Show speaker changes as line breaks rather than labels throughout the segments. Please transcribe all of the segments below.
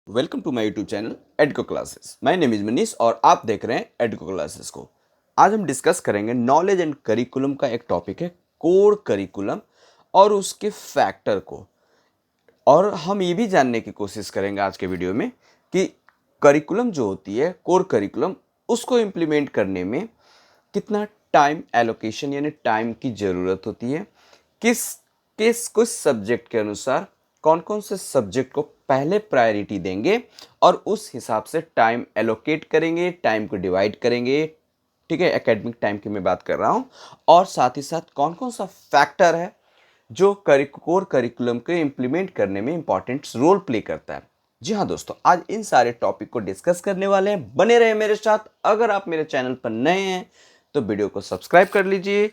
Welcome to my YouTube channel एडको classes. My name is Manish और आप देख रहे हैं एडको क्लासेस को। आज हम डिस्कस करेंगे नॉलेज एंड करिकुलम का एक टॉपिक है कोर करिकुलम और उसके फैक्टर को। और हम ये भी जानने की कोशिश करेंगे आज के वीडियो में कि करिकुलम जो होती है कोर करिकुलम उसको इम्प्लीमेंट करने में कितना टाइम एलोकेशन यानी टाइम की ज़रूरत होती है, किस किस कुछ सब्जेक्ट के अनुसार कौन कौन से सब्जेक्ट को पहले प्रायोरिटी देंगे और उस हिसाब से टाइम एलोकेट करेंगे, टाइम को डिवाइड करेंगे। ठीक है, एकेडमिक टाइम की मैं बात कर रहा हूँ। और साथ ही साथ कौन कौन सा फैक्टर है जो कोर करिकुलम को इम्प्लीमेंट करने में इंपॉर्टेंट रोल प्ले करता है। जी हाँ दोस्तों, आज इन सारे टॉपिक को डिस्कस करने वाले हैं। बने रहे मेरे साथ। अगर आप मेरे चैनल पर नए हैं तो वीडियो को सब्सक्राइब कर लीजिए,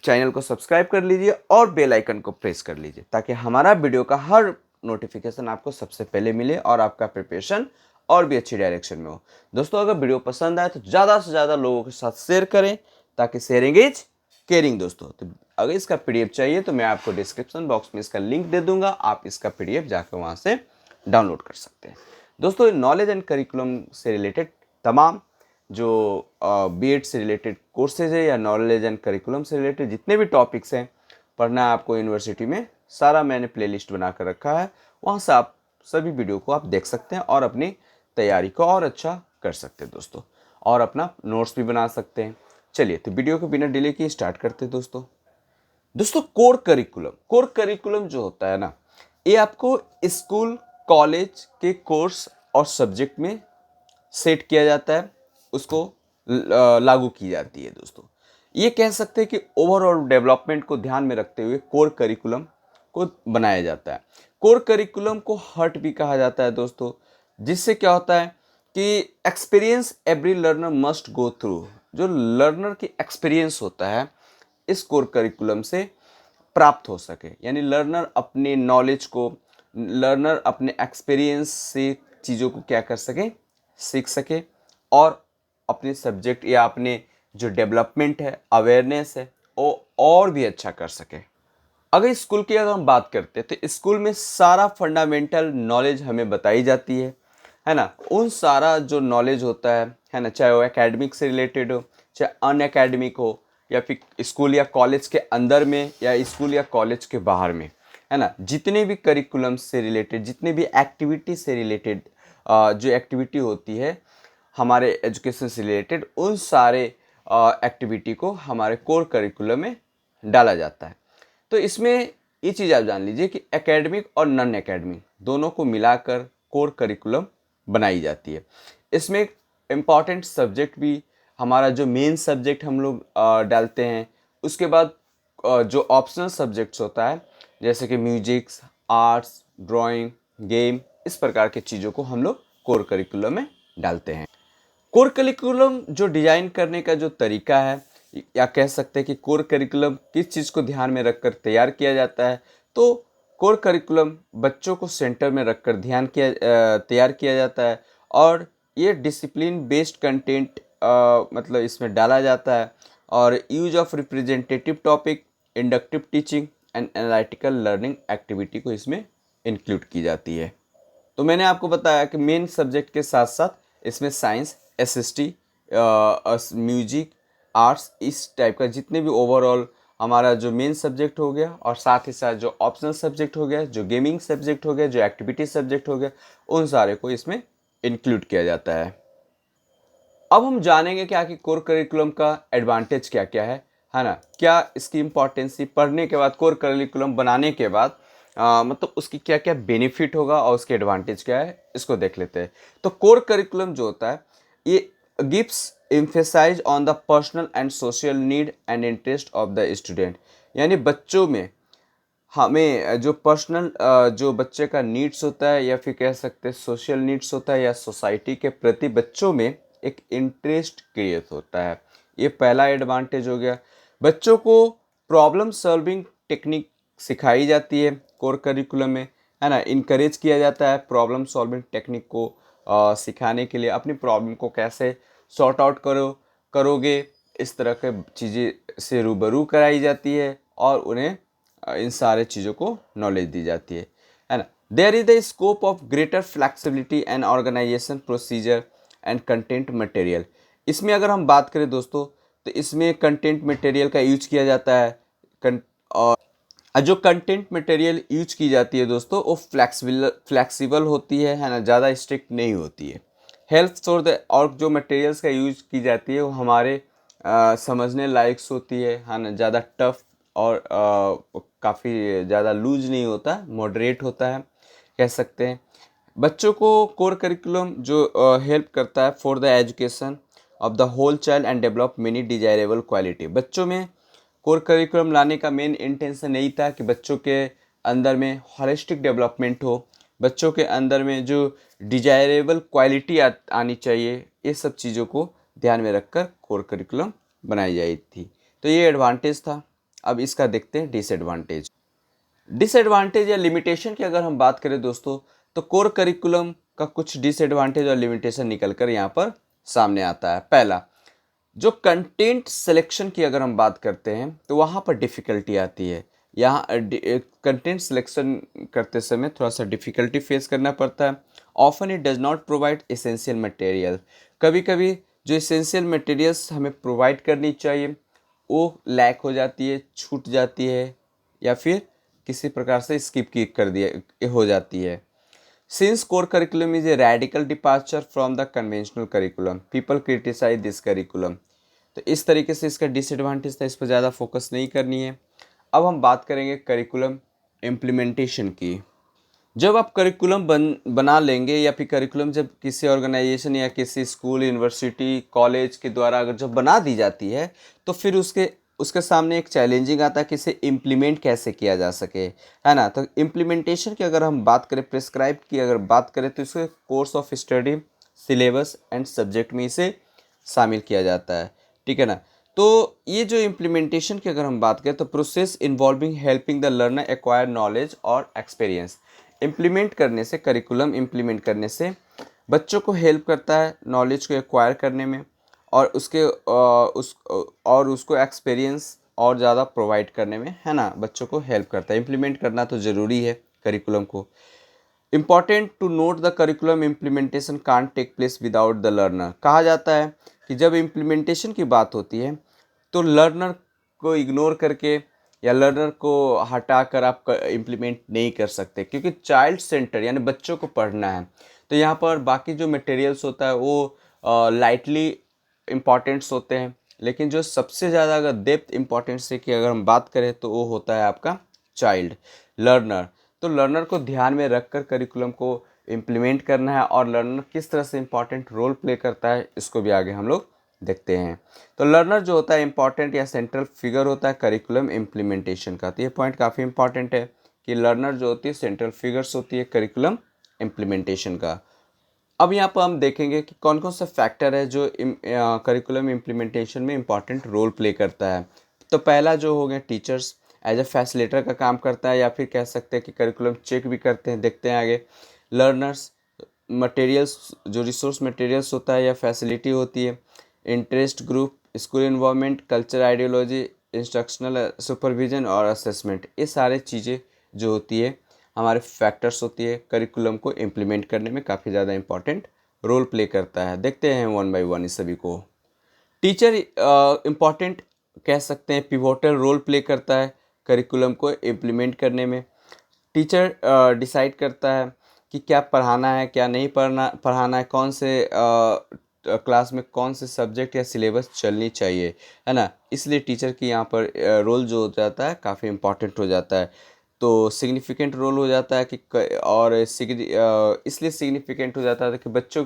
चैनल को सब्सक्राइब कर लीजिए और बेल आइकन को प्रेस कर लीजिए ताकि हमारा वीडियो का हर नोटिफिकेशन आपको सबसे पहले मिले और आपका प्रिपरेशन और भी अच्छी डायरेक्शन में हो। दोस्तों, अगर वीडियो पसंद आए तो ज़्यादा से ज़्यादा लोगों के साथ शेयर करें ताकि शेयरिंग इज केयरिंग। दोस्तों, तो अगर इसका पीडीएफ चाहिए तो मैं आपको डिस्क्रिप्शन बॉक्स में इसका लिंक दे दूंगा, आप इसका पीडीएफ जाकर वहाँ से डाउनलोड कर सकते हैं। दोस्तों, नॉलेज एंड करिकुलम से रिलेटेड तमाम जो बीएड से रिलेटेड कोर्सेज है या नॉलेज एंड करिकुलम से रिलेटेड जितने भी टॉपिक्स हैं पढ़ना है आपको यूनिवर्सिटी में, सारा मैंने प्लेलिस्ट बना कर रखा है। वहाँ से आप सभी वीडियो को आप देख सकते हैं और अपनी तैयारी को और अच्छा कर सकते हैं दोस्तों, और अपना नोट्स भी बना सकते हैं। चलिए, तो वीडियो को बिना डिले किए स्टार्ट करते हैं दोस्तों। कोर करिकुलम जो होता है ना, ये आपको स्कूल कॉलेज के कोर्स और सब्जेक्ट में सेट किया जाता है, उसको लागू की जाती है दोस्तों। ये कह सकते हैं कि ओवरऑल डेवलपमेंट को ध्यान में रखते हुए कोर करिकुलम को बनाया जाता है। कोर करिकुलम को हट भी कहा जाता है दोस्तों, जिससे क्या होता है कि experience every learner must go through, जो लर्नर की एक्सपीरियंस होता है इस कोर करिकुलम से प्राप्त हो सके, यानी लर्नर अपने नॉलेज को, लर्नर अपने एक्सपीरियंस से चीज़ों को क्या कर सके, सीख सके और अपने सब्जेक्ट या अपने जो डेवलपमेंट है, अवेयरनेस है, वो और भी अच्छा कर सके। अगर स्कूल की अगर हम बात करते हैं तो स्कूल में सारा फंडामेंटल नॉलेज हमें बताई जाती है ना। उन सारा जो नॉलेज होता है ना, चाहे वो एकेडमिक से रिलेटेड हो, चाहे अन एकेडमिक हो, या फिर स्कूल या कॉलेज के अंदर में या स्कूल या कॉलेज के बाहर में, है ना, जितने भी करिकुलम से रिलेटेड, जितने भी एक्टिविटी से रिलेटेड जो एक्टिविटी होती है हमारे एजुकेशन से रिलेटेड, उन सारे एक्टिविटी को हमारे कोर करिकुलम में डाला जाता है। तो इसमें ये चीज़ आप जान लीजिए कि एकेडमिक और नॉन एकेडमिक दोनों को मिलाकर कोर करिकुलम बनाई जाती है। इसमें इम्पॉर्टेंट सब्जेक्ट भी हमारा जो मेन सब्जेक्ट हम लोग डालते हैं, उसके बाद जो ऑप्शनल सब्जेक्ट्स होता है जैसे कि म्यूजिक्स, आर्ट्स, ड्राइंग, गेम, इस प्रकार के चीज़ों को हम लोग कोर करिकुलम में डालते हैं। कोर करिकुलम जो डिजाइन करने का जो तरीका है, या कह सकते हैं कि कोर करिकुलम किस चीज़ को ध्यान में रखकर तैयार किया जाता है, तो कोर करिकुलम बच्चों को सेंटर में रखकर तैयार किया जाता है। और ये डिसिप्लिन बेस्ड कंटेंट मतलब इसमें डाला जाता है, और use of representative topic, inductive teaching and analytical learning activity को इसमें इंक्लूड की जाती है। तो मैंने आपको बताया कि मेन सब्जेक्ट के साथ साथ इसमें साइंस, एसएसटी, म्यूजिक, आर्ट्स, इस टाइप का जितने भी ओवरऑल हमारा जो मेन सब्जेक्ट हो गया, और साथ ही साथ जो ऑप्शनल सब्जेक्ट हो गया, जो गेमिंग सब्जेक्ट हो गया, जो एक्टिविटी सब्जेक्ट हो गया, उन सारे को इसमें इंक्लूड किया जाता है। अब हम जानेंगे क्या कि कोर करिकुलम का एडवांटेज क्या क्या है ना, क्या इसकी इम्पोर्टेंसी पढ़ने के बाद, कोर करिकुलम बनाने के बाद मतलब उसकी क्या क्या बेनिफिट होगा और उसके एडवांटेज क्या है, इसको देख लेते हैं। तो कोर करिकुलम जो होता है, ये gives emphasise on the personal and social need and interest of the student, यानी बच्चों में हमें जो पर्सनल जो बच्चे का नीड्स होता है, या फिर कह सकते हैं सोशल नीड्स होता है, या सोसाइटी के प्रति बच्चों में एक इंटरेस्ट क्रिएट होता है। ये पहला एडवांटेज हो गया। बच्चों को प्रॉब्लम सॉल्विंग टेक्निक सिखाई जाती है कोर करिकुलम में, है ना। इनकरेज किया जाता है प्रॉब्लम सॉल्विंग टेक्निक को सिखाने के लिए। अपनी प्रॉब्लम को कैसे सॉर्ट आउट करोगे, इस तरह के चीज़ें से रूबरू कराई जाती है और उन्हें इन सारे चीज़ों को नॉलेज दी जाती है ना। There is the scope of greater flexibility and organisation procedure and content material. इसमें अगर हम बात करें दोस्तों, तो इसमें कंटेंट मटेरियल का यूज किया जाता है। और जो कंटेंट मटेरियल यूज की जाती है दोस्तों, वो फ्लेक्सिबल होती है ना, ज़्यादा स्ट्रिक्ट नहीं होती है। हेल्प फॉर द, और जो मटेरियल्स का यूज की जाती है वो हमारे समझने लायक होती है ना, ज़्यादा टफ और काफ़ी ज़्यादा लूज नहीं होता, मॉडरेट होता है कह सकते हैं। बच्चों को कोर करिकुलम जो हेल्प करता है for the education of the whole child and develop many desirable quality. बच्चों में कोर करिकुलम लाने का मेन इंटेंशन यही था कि बच्चों के अंदर में हॉलिस्टिक डेवलपमेंट हो, बच्चों के अंदर में जो डिजायरेबल क्वालिटी आनी चाहिए, ये सब चीज़ों को ध्यान में रखकर कोर करिकुलम बनाई जाई थी। तो ये एडवांटेज था। अब इसका देखते हैं डिसएडवांटेज। डिसएडवांटेज या लिमिटेशन की अगर हम बात करें दोस्तों, तो कोर करिकुलम का कुछ डिसएडवांटेज और लिमिटेशन निकल कर यहाँ पर सामने आता है। पहला, जो कंटेंट सिलेक्शन की अगर हम बात करते हैं तो वहाँ पर डिफ़िकल्टी आती है। यहाँ कंटेंट सिलेक्शन करते समय थोड़ा सा डिफ़िकल्टी फेस करना पड़ता है। Often it does not provide essential material. कभी कभी जो एसेंशियल मटेरियल्स हमें प्रोवाइड करनी चाहिए वो लैक हो जाती है, छूट जाती है, या फिर किसी प्रकार से स्किप की कर दिया हो जाती है। Since core curriculum is a radical departure from the conventional curriculum, people criticize this curriculum। तो इस तरीके से इसका डिसएडवांटेज था, इस पर ज़्यादा फोकस नहीं करनी है। अब हम बात करेंगे करिकुलम इम्प्लीमेंटेशन की। जब आप करिकुलम बना लेंगे, या फिर करिकुलम जब किसी ऑर्गेनाइजेशन या किसी स्कूल, यूनिवर्सिटी, कॉलेज के द्वारा अगर जब बना दी जाती है, तो फिर उसके उसके सामने एक चैलेंजिंग आता है कि इसे इम्प्लीमेंट कैसे किया जा सके, है ना। तो इम्प्लीमेंटेशन की अगर हम बात करें, प्रिस्क्राइब की अगर बात करें, तो इसके course of study, syllabus and subject में इसे शामिल किया जाता है, ठीक है ना। तो ये जो इम्प्लीमेंटेशन की अगर हम बात करें, तो process involving helping the learner acquire knowledge और एक्सपीरियंस। इम्प्लीमेंट करने से, करिकुलम इम्प्लीमेंट करने से बच्चों को हेल्प करता है नॉलेज को एक्वायर करने में, और उसको एक्सपीरियंस और ज़्यादा प्रोवाइड करने में, है ना, बच्चों को हेल्प करता है। इम्प्लीमेंट करना तो ज़रूरी है करिकुलम को। Important to note the curriculum implementation can't take place without the learner. कहा जाता है कि जब इम्प्लीमेंटेशन की बात होती है तो लर्नर को इग्नोर करके या लर्नर को हटा कर आप इम्प्लीमेंट नहीं कर सकते, क्योंकि चाइल्ड सेंटर यानी बच्चों को पढ़ना है। तो यहाँ पर बाकी जो मटेरियल्स होता है वो लाइटली इम्पॉर्टेंट्स होते हैं, लेकिन जो सबसे ज़्यादा अगर डेप्थ इम्पॉर्टेंस की अगर हम बात करें तो वो होता है आपका चाइल्ड, लर्नर। तो लर्नर को ध्यान में रखकर करिकुलम को इम्प्लीमेंट करना है, और लर्नर किस तरह से इम्पॉर्टेंट रोल प्ले करता है इसको भी आगे हम लोग देखते हैं। तो लर्नर जो होता है इम्पॉर्टेंट या सेंट्रल फिगर होता है करिकुलम इम्प्लीमेंटेशन का। तो ये पॉइंट काफ़ी इंपॉर्टेंट है कि लर्नर जो होती है सेंट्रल फिगर्स होती है करिकुलम इम्प्लीमेंटेशन का। अब यहाँ पर हम देखेंगे कि कौन कौन सा फैक्टर है जो करिकुलम इम्प्लीमेंटेशन में इम्पॉर्टेंट रोल प्ले करता है। तो पहला जो हो गया टीचर्स, एज अ फैसिलिटेटर का काम करता है, या फिर कह सकते हैं कि करिकुलम चेक भी करते हैं। देखते हैं आगे। लर्नर्स, मटेरियल्स, जो रिसोर्स मटेरियल्स होता है या फैसिलिटी होती है। Interest group, school involvement, culture, ideology, instructional supervision और असेसमेंट, ये सारे चीज़ें जो होती है हमारे फैक्टर्स होती है, करिकुलम को इम्प्लीमेंट करने में काफ़ी ज़्यादा इंपॉर्टेंट रोल प्ले करता है। देखते हैं वन बाय वन इस सभी को। टीचर इम्पॉर्टेंट कह सकते हैं, पिवोटल रोल प्ले करता है करिकुलम को इम्प्लीमेंट करने में। टीचर डिसाइड करता है कि क्या पढ़ाना है, क्या नहीं पढ़ाना है, कौन से क्लास में कौन से सब्जेक्ट या सिलेबस चलनी चाहिए, है ना। इसलिए टीचर की यहाँ पर रोल जो हो जाता है काफ़ी इम्पॉर्टेंट हो जाता है। तो सिग्निफिकेंट रोल हो जाता है कि इसलिए सिग्निफिकेंट हो जाता है कि बच्चों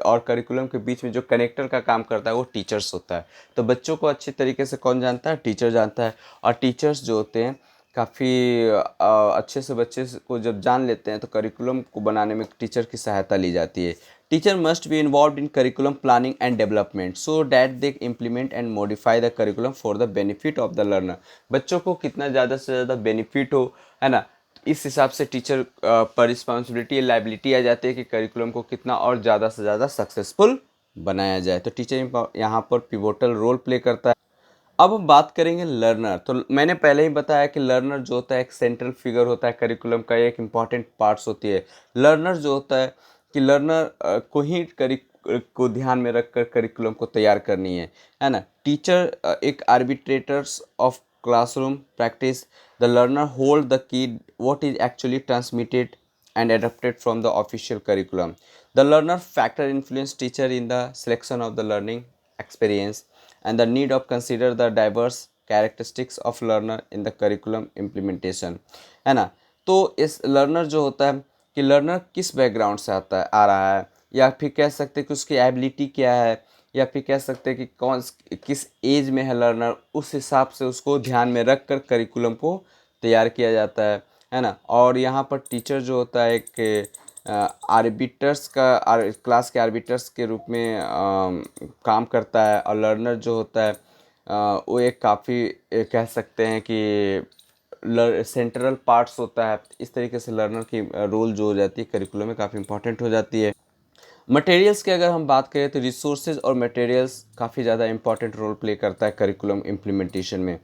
और करिकुलम के बीच में जो कनेक्टर का काम करता है वो टीचर्स होता है। तो बच्चों को अच्छी तरीके से कौन जानता है, टीचर जानता है। और टीचर्स जो होते हैं काफ़ी अच्छे से बच्चे को जब जान लेते हैं, तो करिकुलम को बनाने में टीचर की सहायता ली जाती है। Teacher must be involve in curriculum planning and development so that they implement and modify the curriculum for the benefit of the learner. बच्चों को कितना ज़्यादा से ज़्यादा बेनिफिट हो, है ना, इस हिसाब से टीचर पर रिस्पॉन्सिबिलिटी, लाइबिलिटी आ जाती है कि करिकुलम को कितना और ज़्यादा से ज़्यादा सक्सेसफुल बनाया जाए। तो टीचर यहाँ पर पिवोटल रोल प्ले करता है। अब हम बात करेंगे लर्नर। तो मैंने पहले ही बताया कि लर्नर जो होता है एक सेंट्रल फिगर होता है, करिकुलम का एक इम्पॉर्टेंट पार्ट्स होती है। लर्नर जो होता है कि लर्नर को ही को ध्यान में रखकर करिकुलम को तैयार करनी है ना। टीचर एक arbitrators of classroom practice, the learner hold the key what is actually transmitted and adapted from the official curriculum. The learner factor influence teacher in the selection of the learning experience and the need of consider the diverse characteristics of learner in the curriculum implementation, है ना। तो इस learner जो होता है कि learner किस background से आ रहा है, या फिर कह सकते हैं कि उसकी एबिलिटी क्या है, या फिर कह सकते हैं कि किस एज में है लर्नर, उस हिसाब से उसको ध्यान में रख कर करिकुलम को तैयार किया जाता है ना। और यहाँ पर टीचर जो होता है एक आर्बिटर्स क्लास के आर्बिटर्स के रूप में काम करता है, और लर्नर जो होता है वो एक काफ़ी कह सकते हैं कि सेंट्रल पार्ट्स होता है। इस तरीके से लर्नर की रोल जो हो जाती है करिकुलम में काफ़ी इंपॉर्टेंट हो जाती है। मटेरियल्स की अगर हम बात करें तो रिसोर्सेज और मटेरियल्स काफ़ी ज़्यादा इंपॉर्टेंट रोल प्ले करता है करिकुलम इम्प्लीमेंटेशन में।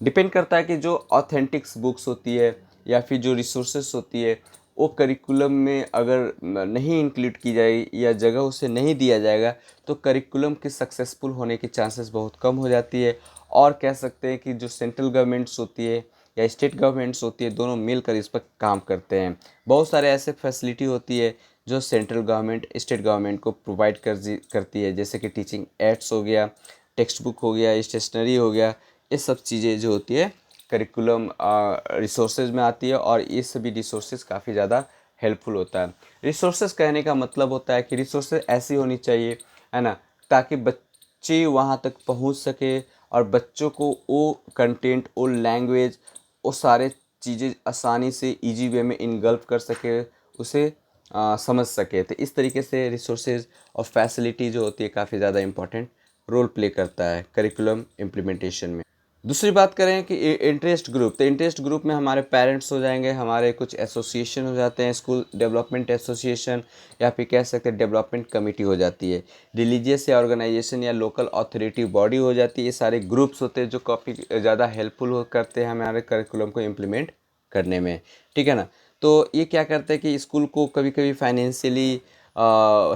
डिपेंड करता है कि जो ऑथेंटिक्स बुक्स होती है या फिर जो रिसोर्सेज होती है वो करिकुलम में अगर नहीं इंक्लूड की जाए या जगह उसे नहीं दिया जाएगा तो करिकुलम के सक्सेसफुल होने की चांसेस बहुत कम हो जाती है। और कह सकते हैं कि जो सेंट्रल गवर्नमेंट्स होती है या स्टेट गवर्नमेंट्स होती है, दोनों मिलकर इस पर काम करते हैं। बहुत सारे ऐसे फैसिलिटी होती है जो सेंट्रल गवर्नमेंट स्टेट गवर्नमेंट को प्रोवाइड करती है, जैसे कि टीचिंग एड्स हो गया, टेक्स्ट बुक हो गया, स्टेशनरी हो गया। ये सब चीज़ें जो होती है करिकुलम रिसोर्सेज में आती है, और ये सभी रिसोर्सेज काफ़ी ज़्यादा हेल्पफुल होता है। रिसोर्सेज कहने का मतलब होता है कि रिसोर्सेज ऐसी होनी चाहिए, है ना, ताकि बच्चे वहाँ तक पहुँच सके और बच्चों को वो कंटेंट, वो लैंग्वेज, वो सारे चीज़ें आसानी से इजी वे में इनगल्फ कर सके, उसे समझ सके। तो इस तरीके से रिसोर्सेज और फैसिलिटी जो होती है काफ़ी ज़्यादा इंपॉर्टेंट रोल प्ले करता है करिकुलम इम्प्लीमेंटेशन में। दूसरी बात करें कि इंटरेस्ट ग्रुप, तो इंटरेस्ट ग्रुप में हमारे पेरेंट्स हो जाएंगे, हमारे कुछ एसोसिएशन हो जाते हैं, स्कूल डेवलपमेंट एसोसिएशन या फिर कह सकते हैं डेवलपमेंट कमेटी हो जाती है, रिलीजियस या ऑर्गेनाइजेशन या लोकल अथॉरिटी बॉडी हो जाती है। ये सारे ग्रुप्स होते हैं जो काफ़ी ज़्यादा हेल्पफुल करते हैं हमारे करिकुलम को इम्प्लीमेंट करने में, ठीक है ना। तो ये क्या करते हैं कि स्कूल को कभी कभी फाइनेंशियली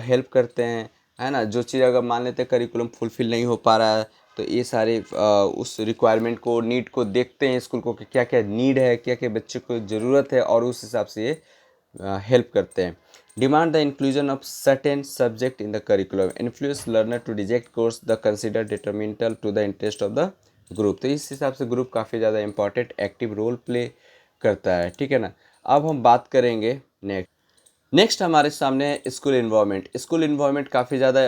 हेल्प करते हैं, है ना। जो चीज़ अगर मान लेते हैं करिकुलम फुलफ़िल नहीं हो पा रहा है तो ये सारे उस रिक्वायरमेंट को, नीड को देखते हैं स्कूल को कि क्या क्या नीड है, क्या क्या बच्चे को ज़रूरत है, और उस हिसाब से ये हेल्प करते हैं। Demand the inclusion of certain subject in the curriculum, influence learner to reject course the consider detrimental to the interest of the group. तो इस हिसाब से ग्रुप काफ़ी ज़्यादा इंपॉर्टेंट एक्टिव रोल प्ले करता है, ठीक है ना। अब हम बात करेंगे नेक्स्ट हमारे सामने है स्कूल इन्वायरमेंट। स्कूल इन्वायरमेंट काफ़ी ज़्यादा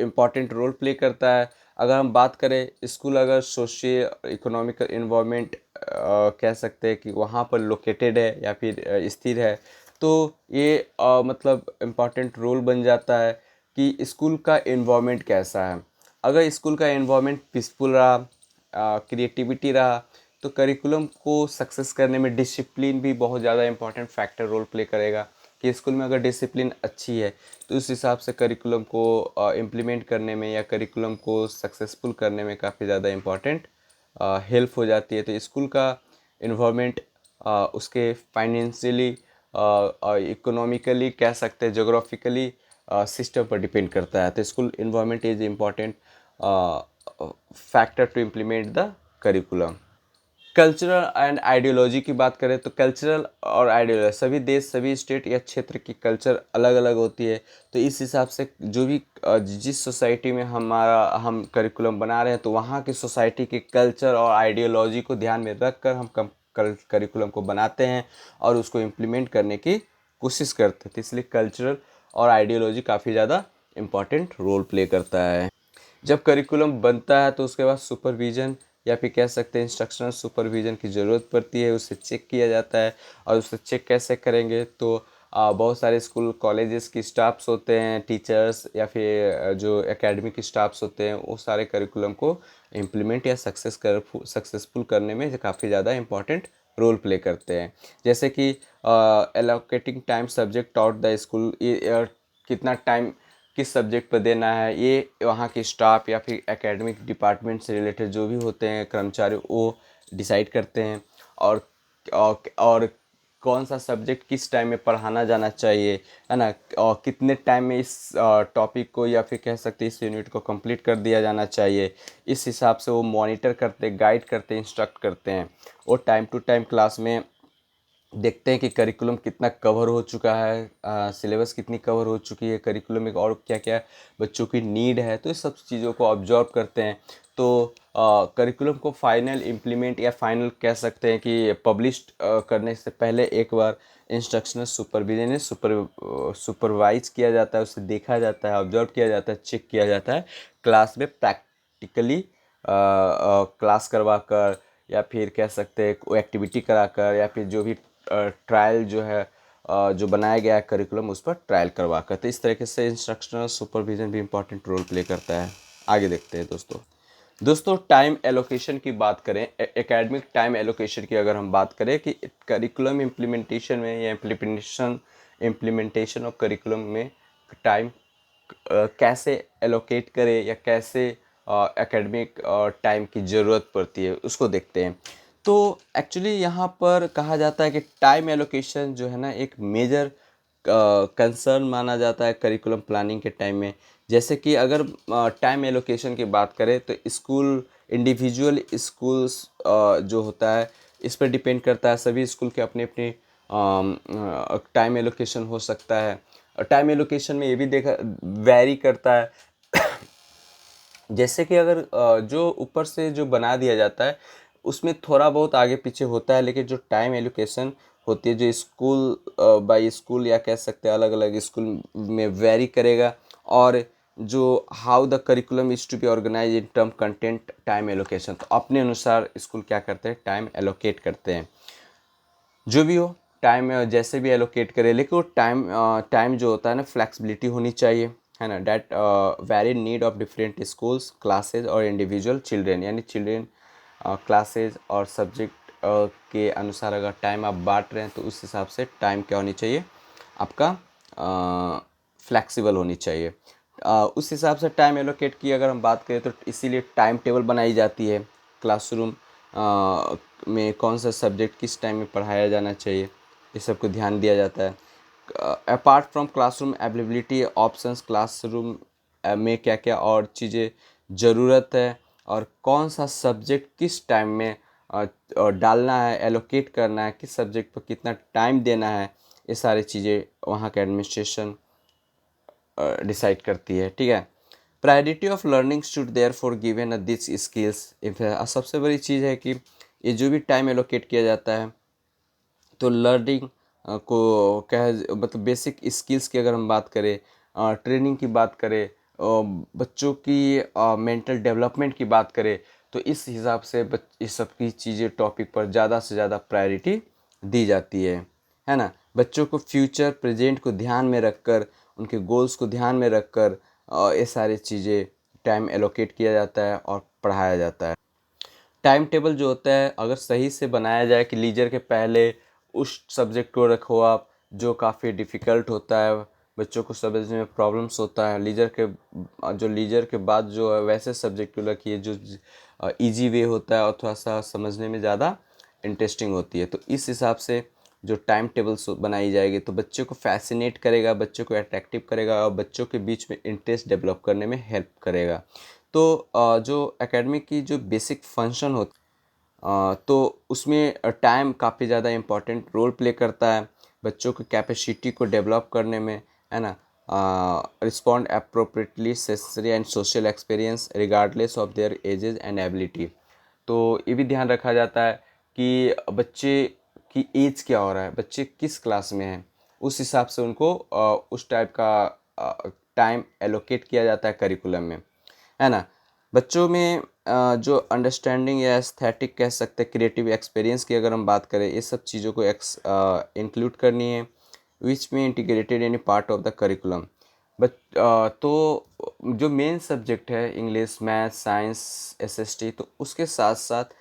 इम्पॉर्टेंट रोल प्ले करता है। अगर हम बात करें स्कूल अगर सोशियो इकोनॉमिकल इन्वायरमेंट कह सकते हैं कि वहाँ पर लोकेटेड है या फिर स्थिर है, तो ये मतलब इम्पॉर्टेंट रोल बन जाता है कि स्कूल का इन्वायरमेंट कैसा है। अगर स्कूल का इन्वायरमेंट पीसफुल रहा, क्रिएटिविटी रहा, तो करिकुलम को सक्सेस करने में डिसिप्लिन भी बहुत ज़्यादा इंपॉर्टेंट फैक्टर रोल प्ले करेगा। कि स्कूल में अगर डिसिप्लिन अच्छी है तो उस हिसाब से करिकुलम को इम्प्लीमेंट करने में या करिकुलम को सक्सेसफुल करने में काफ़ी ज़्यादा इम्पॉर्टेंट हेल्प हो जाती है। तो स्कूल का इन्वायरमेंट उसके फाइनेंशियली, इकोनॉमिकली, कह सकते हैं जोग्राफिकली सिस्टम पर डिपेंड करता है। तो school environment is important factor to implement the curriculum. Cultural and ideology की बात करें तो कल्चरल और आइडियोलॉजी, सभी देश, सभी स्टेट या क्षेत्र की कल्चर अलग अलग होती है। तो इस हिसाब से जो भी जिस सोसाइटी में हम करिकुलम बना रहे हैं तो वहाँ की सोसाइटी के कल्चर और आइडियोलॉजी को ध्यान में रख कर हम करिकुलम को बनाते हैं और उसको इम्प्लीमेंट करने की कोशिश करते हैं। तो इसलिए कल्चरल और आइडियोलॉजी काफ़ी ज़्यादा इम्पॉर्टेंट रोल प्ले करता है। जब करिकुलम बनता है तो उसके बाद सुपरविज़न या फिर कह सकते हैं इंस्ट्रक्शनल सुपरविज़न की ज़रूरत पड़ती है, उसे चेक किया जाता है। और उसे चेक कैसे करेंगे तो बहुत सारे स्कूल कॉलेजेस की स्टाफ्स होते हैं, टीचर्स या फिर जो एकेडमिक स्टाफ्स होते हैं, वो सारे करिकुलम को इम्प्लीमेंट या सक्सेसफुल करने में काफ़ी ज़्यादा इंपॉर्टेंट रोल प्ले करते हैं। जैसे कि allocating time subject taught the school, कितना टाइम किस सब्जेक्ट पर देना है, ये वहाँ के स्टाफ या फिर एकेडमिक डिपार्टमेंट से रिलेटेड जो भी होते हैं कर्मचारी वो डिसाइड करते हैं। और कौन सा सब्जेक्ट किस टाइम में पढ़ाना जाना चाहिए, है ना, और कितने टाइम में इस टॉपिक को या फिर कह सकते हैं इस यूनिट को कंप्लीट कर दिया जाना चाहिए, इस हिसाब से वो मॉनिटर करते, गाइड करते, इंस्ट्रक्ट करते हैं। वो टाइम टू टाइम क्लास में देखते हैं कि करिकुलम कितना कवर हो चुका है, सिलेबस कितनी कवर हो चुकी है करिकुलम में, और क्या क्या बच्चों की नीड है, तो इस सब चीज़ों को ऑब्जर्व करते हैं। तो करिकुलम को फाइनल इम्प्लीमेंट या फाइनल कह सकते हैं कि पब्लिश करने से पहले एक बार इंस्ट्रक्शनल सुपरविजन ने सुपरवाइज किया जाता है, उसे देखा जाता है, ऑब्जर्व किया जाता है, चेक किया जाता है, क्लास में प्रैक्टिकली क्लास करवा कर या फिर कह सकते हैं कोई एक्टिविटी कराकर या फिर जो भी ट्रायल जो है जो बनाया गया है करिकुलम उस पर ट्रायल करवा कर। तो इस तरीके से इंस्ट्रक्शनल सुपरविजन भी इम्पॉर्टेंट रोल प्ले करता है। आगे देखते हैं दोस्तों टाइम एलोकेशन की बात करें, एकेडमिक टाइम एलोकेशन की अगर हम बात करें कि करिकुलम इम्प्लीमेंटेशन में या इम्प्लीमेंटेशन ऑफ करिकुलम में टाइम कैसे एलोकेट करें या कैसे एकेडमिक टाइम की ज़रूरत पड़ती है उसको देखते हैं। तो एक्चुअली यहाँ पर कहा जाता है कि टाइम एलोकेशन जो है ना एक मेजर कंसर्न माना जाता है करिकुलम प्लानिंग के टाइम में। जैसे कि अगर टाइम एलोकेशन की बात करें तो स्कूल इंडिविजुअल स्कूल्स जो होता है इस पर डिपेंड करता है। सभी स्कूल के अपने अपने टाइम एलोकेशन हो सकता है। टाइम एलोकेशन में ये भी देखा वैरी करता है जैसे कि अगर जो ऊपर से जो बना दिया जाता है उसमें थोड़ा बहुत आगे पीछे होता है, लेकिन जो टाइम एलोकेशन होती है जो स्कूल बाय स्कूल या कह सकते हैं अलग अलग स्कूल में वेरी करेगा। और जो how the curriculum is to be organise in term content time allocation, तो अपने अनुसार स्कूल क्या करते हैं टाइम एलोकेट करते हैं। जो भी हो टाइम जैसे भी एलोकेट करे, लेकिन वो टाइम जो होता है ना फ्लेक्सिबिलिटी होनी चाहिए, है ना, that very need of different schools classes और इंडिविजुअल चिल्ड्रेन, यानी चिल्ड्रेन क्लासेज और सब्जेक्ट के अनुसार अगर टाइम आप बांट रहे हैं तो उस हिसाब से टाइम क्या होनी चाहिए आपका फ्लेक्सिबल होनी चाहिए। उस हिसाब से टाइम एलोकेट की अगर हम बात करें तो इसीलिए टाइम टेबल बनाई जाती है क्लासरूम में कौन सा सब्जेक्ट किस टाइम में पढ़ाया जाना चाहिए, इस सब को ध्यान दिया जाता है। Apart from classroom availability options, classroom में क्या क्या और चीज़ें ज़रूरत है और कौन सा सब्जेक्ट किस टाइम में डालना है, एलोकेट करना है, किस सब्जेक्ट पर कितना टाइम देना है, ये सारी चीज़ें वहाँ का एडमिनिस्ट्रेशन डिसाइड करती है। ठीक है, priority of learning should there for given this skills. सबसे बड़ी चीज़ है कि ये जो भी टाइम एलोकेट किया जाता है तो लर्निंग को कह मतलब बेसिक स्किल्स की अगर हम बात करें, ट्रेनिंग की बात करें, बच्चों की मेंटल डेवलपमेंट की बात करें, तो इस हिसाब से इस सब की चीज़ें टॉपिक पर ज़्यादा से ज़्यादा प्रायोरिटी दी जाती है ना। बच्चों को फ्यूचर प्रेजेंट को ध्यान में रखकर, उनके गोल्स को ध्यान में रखकर ये सारी चीज़ें टाइम एलोकेट किया जाता है और पढ़ाया जाता है। टाइम टेबल जो होता है अगर सही से बनाया जाए कि लीजर के पहले उस सब्जेक्ट को रखो आप जो काफ़ी डिफ़िकल्ट होता है, बच्चों को समझने में प्रॉब्लम्स होता है, लीजर के बाद जो है वैसे सब्जेक्ट को रखिए जो इजी वे होता है और थोड़ा सा समझने में ज़्यादा इंटरेस्टिंग होती है। तो इस हिसाब से जो टाइम टेबल बनाई जाएगी तो बच्चों को फैसिनेट करेगा, बच्चों को अट्रैक्टिव करेगा और बच्चों के बीच में इंटरेस्ट डेवलप करने में हेल्प करेगा। तो जो एकेडमिक की जो बेसिक फंक्शन होती तो उसमें टाइम काफ़ी ज़्यादा इम्पॉर्टेंट रोल प्ले करता है बच्चों की कैपेसिटी को डेवलप करने में, है ना। Respond appropriately sensory and social experience regardless of their ages and ability. तो ये भी ध्यान रखा जाता है कि बच्चे की एज क्या हो रहा है, बच्चे किस क्लास में हैं, उस हिसाब से उनको उस टाइप का टाइम एलोकेट किया जाता है करिकुलम में, है ना। बच्चों में जो अंडरस्टैंडिंग या एस्थेटिक कह सकते हैं क्रिएटिव एक्सपीरियंस की अगर हम बात करें, ये सब चीज़ों को इंक्लूड करनी है विच में integrated any part of the curriculum. But तो जो मेन सब्जेक्ट है इंग्लिश मैथ साइंस एसएसटी, तो उसके साथ साथ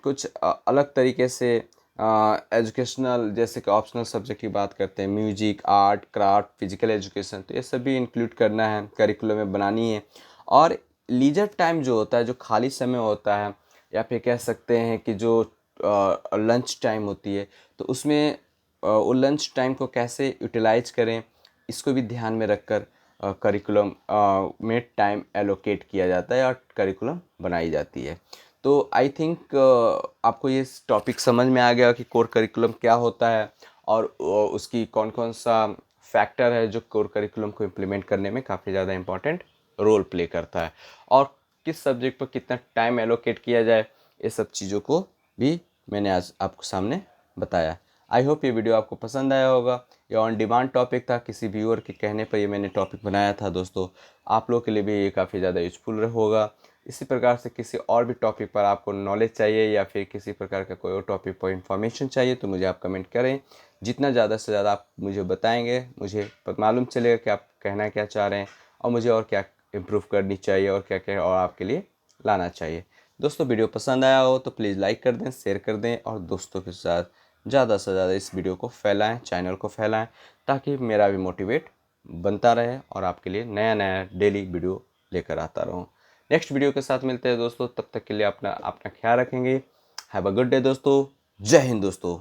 कुछ अलग तरीके से एजुकेशनल जैसे कि ऑप्शनल सब्जेक्ट की बात करते हैं, music, art, craft, physical education, तो ये सभी इंक्लूड करना है, करिकुलम में बनानी है। और लीजर टाइम जो होता है, जो खाली समय होता है, या फिर कह सकते हैं कि जो लंच टाइम होती है, तो उसमें वो लंच टाइम को कैसे यूटिलाइज करें, इसको भी ध्यान में रखकर करिकुलम में टाइम एलोकेट किया जाता है और करिकुलम बनाई जाती है। तो आई थिंक आपको ये टॉपिक समझ में आ गया कि कोर करिकुलम क्या होता है और उसकी कौन कौन सा फैक्टर है जो कोर करिकुलम को इम्प्लीमेंट करने में काफ़ी ज़्यादा इंपॉर्टेंट रोल प्ले करता है, और किस सब्जेक्ट पर कितना टाइम एलोकेट किया जाए, ये सब चीज़ों को भी मैंने आज आपको सामने बताया। आई होप ये वीडियो आपको पसंद आया होगा। ये ऑन डिमांड टॉपिक था, किसी व्यूअर के कहने पर ये मैंने टॉपिक बनाया था दोस्तों। आप लोगों के लिए भी ये काफ़ी ज़्यादा यूजफुल होगा। इसी प्रकार से किसी और भी टॉपिक पर आपको नॉलेज चाहिए या फिर किसी प्रकार का कोई और टॉपिक पर इंफॉर्मेशन चाहिए तो मुझे आप कमेंट करें। जितना ज़्यादा से ज़्यादा आप मुझे बताएंगे, मुझे मालूम चलेगा कि आप कहना क्या चाह रहे हैं और मुझे और क्या इम्प्रूव करनी चाहिए और क्या क्या और आपके लिए लाना चाहिए। दोस्तों, वीडियो पसंद आया हो तो प्लीज़ लाइक कर दें, शेयर कर दें और दोस्तों के साथ ज़्यादा से ज़्यादा इस वीडियो को फैलाएं, चैनल को फैलाएं, ताकि मेरा भी मोटिवेट बनता रहे और आपके लिए नया नया डेली वीडियो लेकर आता रहूँ। नेक्स्ट वीडियो के साथ मिलते हैं दोस्तों, तब तक के लिए अपना अपना ख्याल रखेंगे। हैव अ गुड डे दोस्तों। जय हिंद दोस्तों।